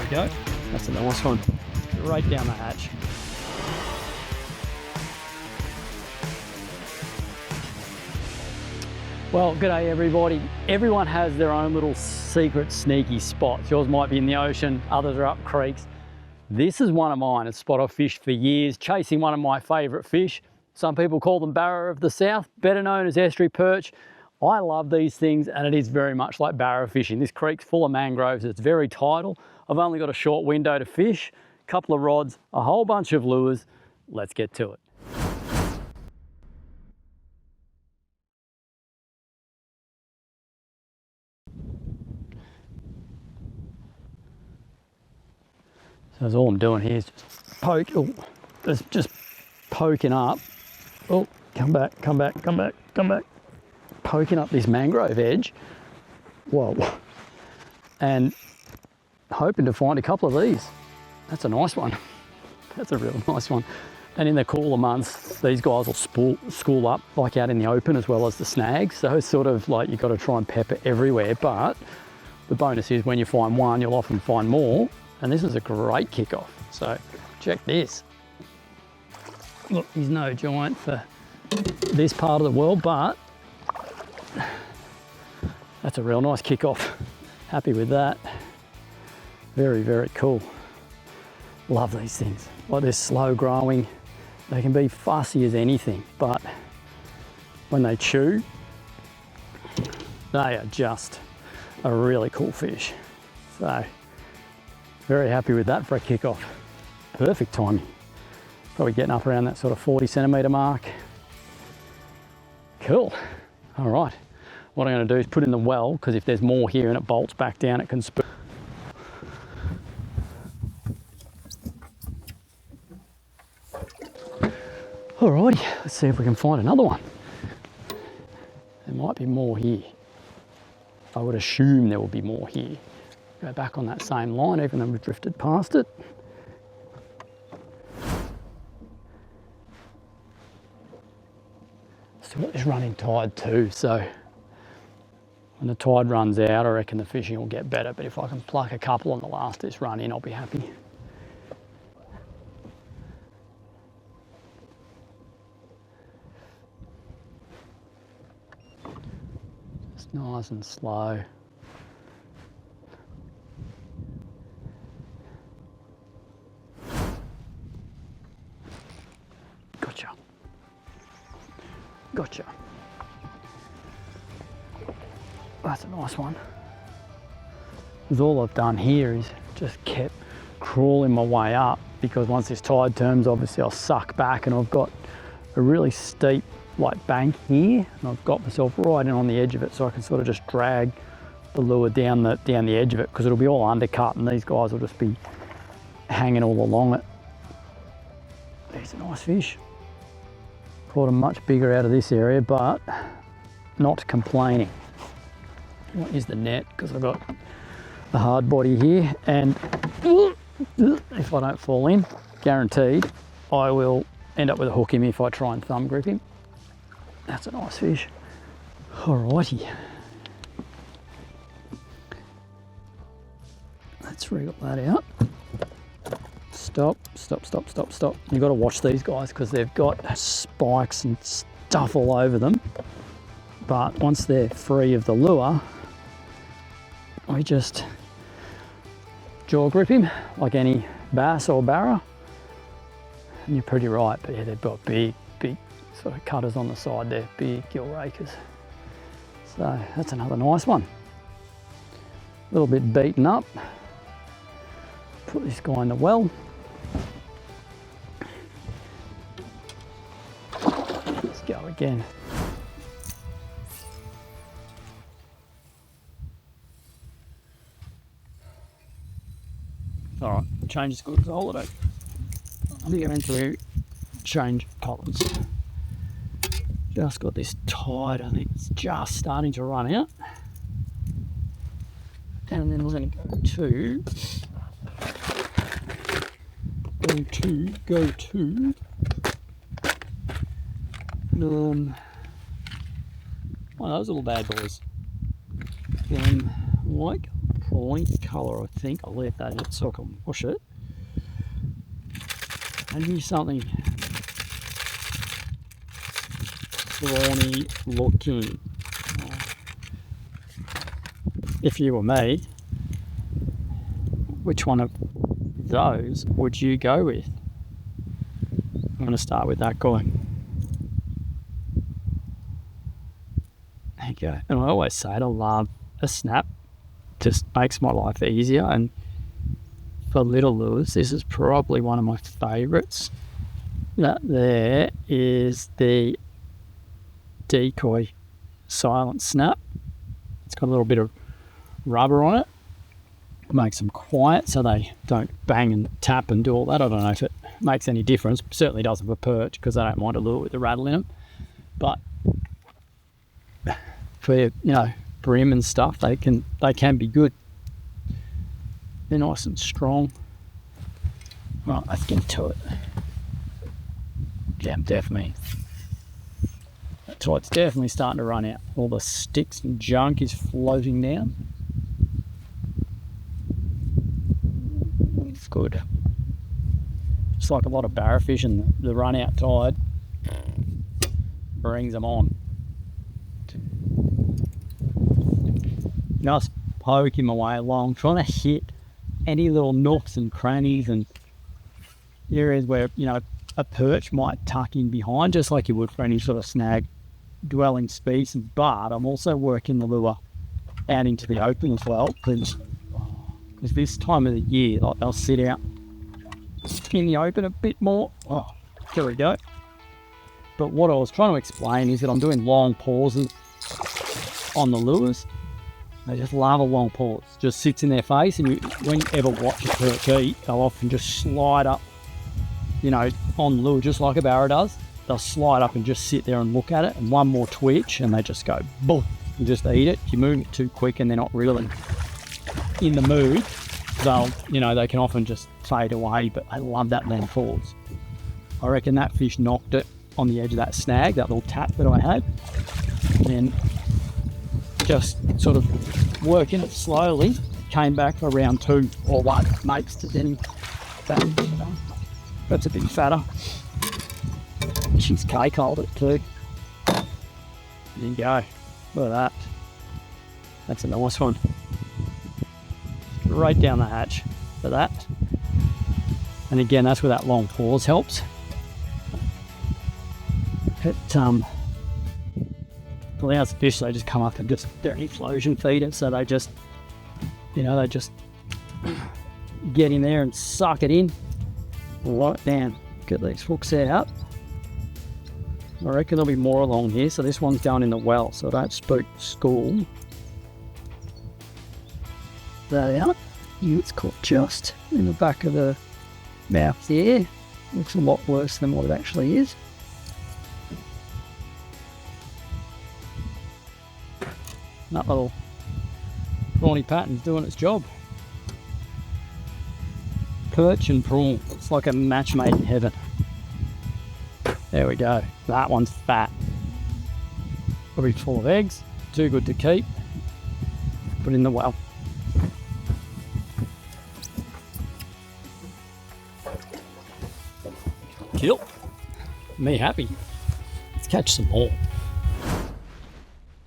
we go. That's a nice one. Right down the hatch. Well, g'day everybody. Everyone has their own little secret sneaky spots. Yours might be in the ocean, others are up creeks. This is one of mine. It's a spot I've fished for years, chasing one of my favourite fish. Some people call them barra of the south, better known as estuary perch. I love these things, and it is very much like barra fishing. This creek's full of mangroves, it's very tidal. I've only got a short window to fish, a couple of rods, a whole bunch of lures. Let's get to it. So that's all I'm doing here is just poke. Oh, it's just poking up. Oh, come back, come back, come back, come back. Poking up this mangrove edge. Whoa. And hoping to find a couple of these. That's a nice one. That's a real nice one. And in the cooler months, these guys will school up like out in the open as well as the snags. So it's sort of like you've got to try and pepper everywhere. But the bonus is when you find one, you'll often find more. And this is a great kickoff. So check this. Look, he's no giant for this part of the world, but that's a real nice kickoff. Happy with that. Very, very cool. Love these things. Like they're slow growing. They can be fussy as anything, but when they chew, they are just a really cool fish. So very happy with that for a kickoff. Perfect timing. Probably getting up around that sort of 40 centimetre mark. Cool. All right. What I'm going to do is put in the well, because if there's more here and it bolts back down, it can spook. Alrighty, let's see if we can find another one. There might be more here. I would assume there will be more here. Go back on that same line, even though we've drifted past it. Still got this running tide too, so when the tide runs out, I reckon the fishing will get better, but if I can pluck a couple on the last this run in, I'll be happy. Just nice and slow. Gotcha. That's a nice one. Because all I've done here is just kept crawling my way up, because once this tide turns, obviously I'll suck back, and I've got a really steep like bank here, and I've got myself right in on the edge of it, so I can sort of just drag the lure down the edge of it, because it'll be all undercut and these guys will just be hanging all along it. These are nice fish. Caught them much bigger out of this area, but not complaining. I won't use the net because I've got the hard body here, and if I don't fall in, guaranteed I will end up with a hook in me if I try and thumb grip him. That's a nice fish. Alrighty. Let's wriggle that out. Stop, stop, stop, stop, stop. You've got to watch these guys because they've got spikes and stuff all over them. But once they're free of the lure, I just jaw grip him like any bass or barra. And you're pretty right, but yeah, they've got big, big sort of cutters on the side there, big gill rakers. So that's another nice one. A little bit beaten up. Put this guy in the well. Let's go again. All right, change is good because holiday. I think I'm going to change colours. Just got this tide, I think it's just starting to run out. And then we're going to go to one of those little bad boys. Like link colour, I think. I'll leave that in so I can wash it. And here's something brawny looking. If you were me, which one of those would you go with? I'm going to start with that guy. There you go. And I always say I love a snap. Just makes my life easier. And for little lures, this is probably one of my favourites. That there is the decoy silent snap. It's got a little bit of rubber on it. Makes them quiet so they don't bang and tap and do all that. I don't know if it makes any difference. Certainly doesn't for perch because I don't mind a lure with the rattle in them. But for brim and stuff, they can be good. They're nice and strong. Right, let's get to it. Yeah, definitely. That's right, it's definitely starting to run out. All the sticks and junk is floating down. It's good. Just like a lot of barrowfish, the run out tide brings them on. Just poking my way along, trying to hit any little nooks and crannies and areas where a perch might tuck in behind, just like you would for any sort of snag dwelling species. But I'm also working the lure out into the open as well, because this time of the year, like, they'll sit out in the open a bit more. Oh, there we go. But what I was trying to explain is that I'm doing long pauses on the lures. They just love a long pause. Just sits in their face, and when you ever watch a perch eat, they'll often just slide up, on the lure, just like a barra does. They'll slide up and just sit there and look at it, and one more twitch, and they just go boom, and just eat it. If you move it too quick and they're not really in the mood, they can often just fade away, but I love that long pause. I reckon that fish knocked it on the edge of that snag, that little tap that I had, and just sort of working it slowly, came back for round 2 or 1, makes it then that's a bit fatter. She's cake-holed it too. There you go. Look at that. That's a nice one. Right down the hatch for that. And again, that's where that long pause helps. It allows the fish, they just come up and they're an explosion feeder, so they just get in there and suck it in right down. Get these hooks out. I reckon there'll be more along here. So this one's going in the well, so don't spook school. There out. It's caught just in the back of the mouth there. Looks a lot worse than what it actually is. That little prawny pattern's doing its job. Perch and prawn. It's like a match made in heaven. There we go. That one's fat. Probably full of eggs. Too good to keep. Put in the well. Kill. Me happy. Let's catch some more.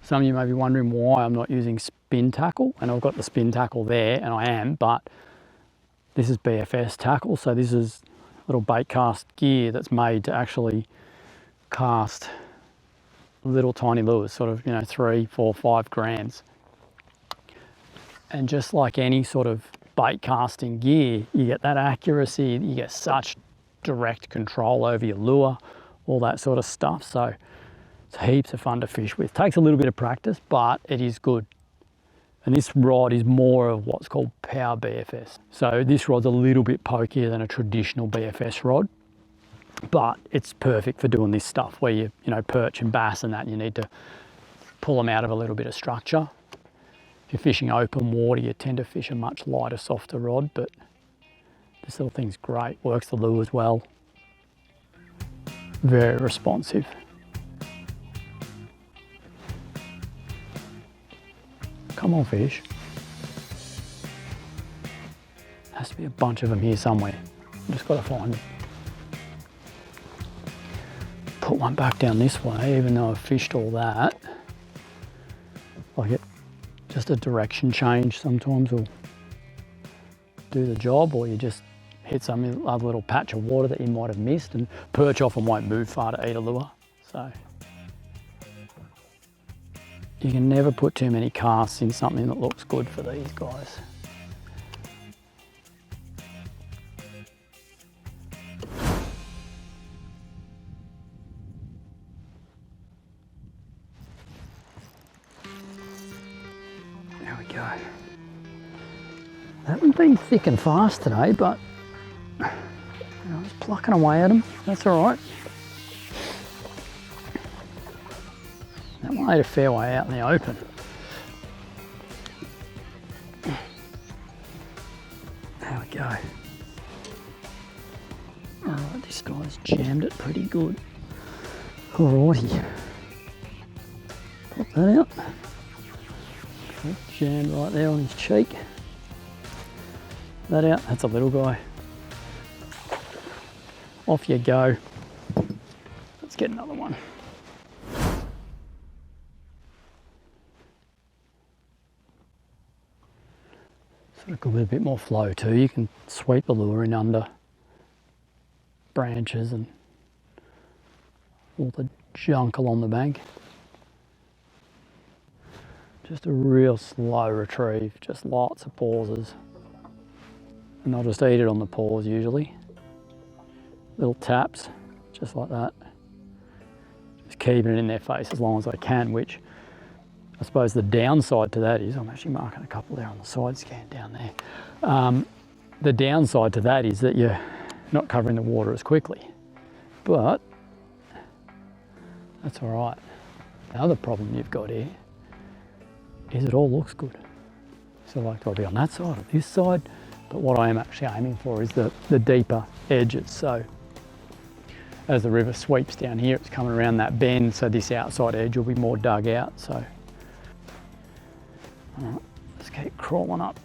Some of you may be wondering why I'm not using spin tackle, and I've got the spin tackle there, and I am, but this is BFS tackle, so this is little Baitcast gear that's made to actually cast little tiny lures, sort of 3, 4, 5 grams. And just like any sort of bait casting gear, you get that accuracy, you get such direct control over your lure, all that sort of stuff. So it's heaps of fun to fish with. Takes a little bit of practice, but it is good. And this rod is more of what's called power BFS. So this rod's a little bit pokier than a traditional BFS rod, but it's perfect for doing this stuff where you perch and bass and that, and you need to pull them out of a little bit of structure. If you're fishing open water, you tend to fish a much lighter, softer rod, but this little thing's great, works the lures well. Very responsive. Come on, fish. Has to be a bunch of them here somewhere. Just got to find them. Put one back down this way, even though I've fished all that. Like it, just a direction change sometimes will do the job, or you just hit some other little patch of water that you might have missed, and perch often won't move far to eat a lure. So you can never put too many casts in something that looks good for these guys. There we go. They haven't been thick and fast today, but I was plucking away at them. That's all right. That one ate a fair way out in the open. There we go. All right, this guy's jammed it pretty good. Alrighty. Pop that out. Okay, jammed right there on his cheek. That out, that's a little guy. Off you go. Let's get another one. Sort of good with a bit more flow too. You can sweep the lure in under branches and all the junk along the bank. Just a real slow retrieve, just lots of pauses. And I'll just eat it on the pause usually. Little taps, just like that. Just keeping it in their face as long as I can, which I suppose the downside to that is, I'm actually marking a couple there on the side scan down there. The downside to that is that you're not covering the water as quickly, but that's all right. The other problem you've got here is it all looks good. So like, I'll be on that side or this side, but what I am actually aiming for is the deeper edges. So as the river sweeps down here, it's coming around that bend, so this outside edge will be more dug out. So all right, let's keep crawling up.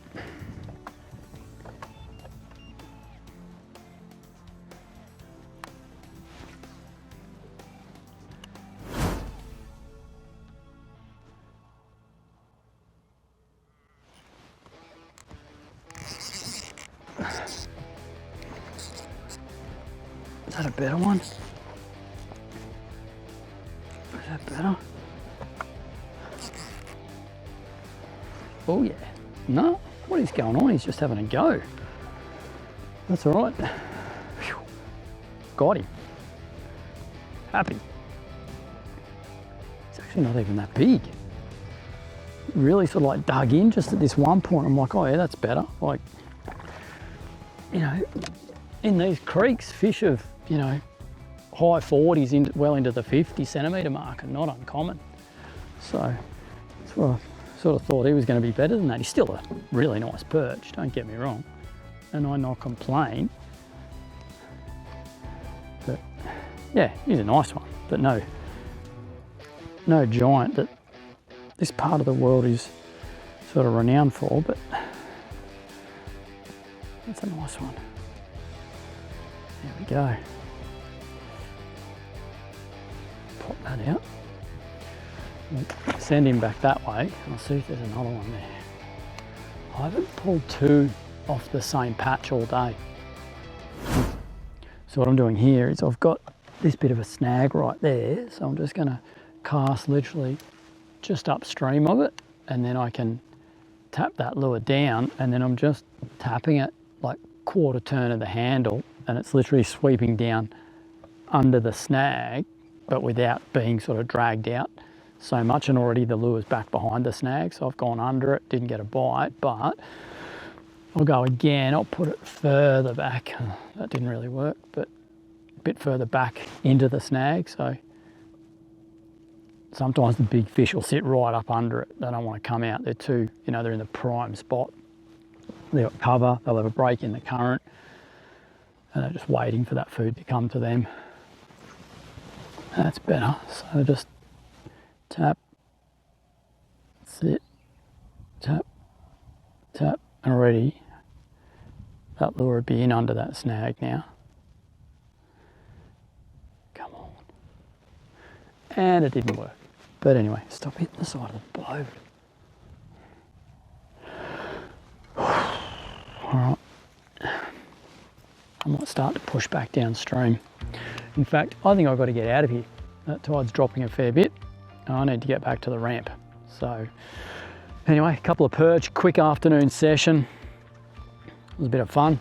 Is that a better one? Is that better? Oh yeah. No, what is going on? He's just having a go. That's all right. Whew. Got him. Happy. It's actually not even that big. Really sort of like dug in just at this one point. I'm like, oh yeah, that's better. Like, you know, in these creeks, fish of, you know, high 40s, well into the 50 centimetre mark are not uncommon. So that's what I sort of thought he was going to be better than that. He's still a really nice perch, don't get me wrong, and I not complain. But yeah, he's a nice one, but no giant that this part of the world is sort of renowned for, but that's a nice one. There we go. Pop that out. We'll send him back that way. I'll see if there's another one there. I haven't pulled two off the same patch all day. So what I'm doing here is I've got this bit of a snag right there. So I'm just going to cast literally just upstream of it, and then I can tap that lure down, and then I'm just tapping it like quarter turn of the handle, and it's literally sweeping down under the snag, but without being sort of dragged out so much. And already the lure's back behind the snag, so I've gone under it, didn't get a bite, but I'll go again. I'll put it further back. That didn't really work, but a bit further back into the snag. So sometimes the big fish will sit right up under it. They don't want to come out. They're too, you know, they're in the prime spot. They've got cover, they'll have a break in the current, and they're just waiting for that food to come to them. That's better. So just tap, sit, tap, tap, and already That lure would be in under that snag now. Come on. And it didn't work. But anyway, stop hitting the side of the boat. Alright. I might start to push back downstream. In fact, I think I've got to get out of here. That tide's dropping a fair bit. I need to get back to the ramp. So anyway, a couple of perch, quick afternoon session. It was a bit of fun.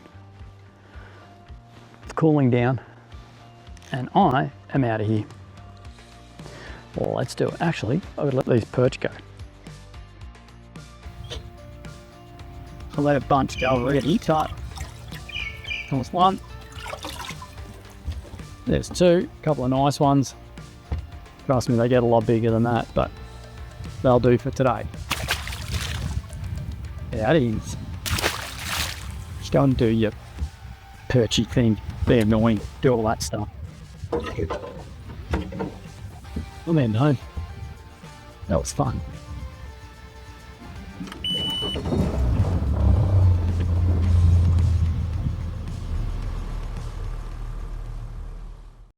It's cooling down and I am out of here. Well, let's do it. Actually, I would let these perch go. I'll let a bunch go already. Tight. There's one. There's two. A couple of nice ones. Trust me, they get a lot bigger than that, but they'll do for today. Yeah, it is. Just go and do your perchy thing. Be annoying. Do all that stuff. I'm in home. That was fun.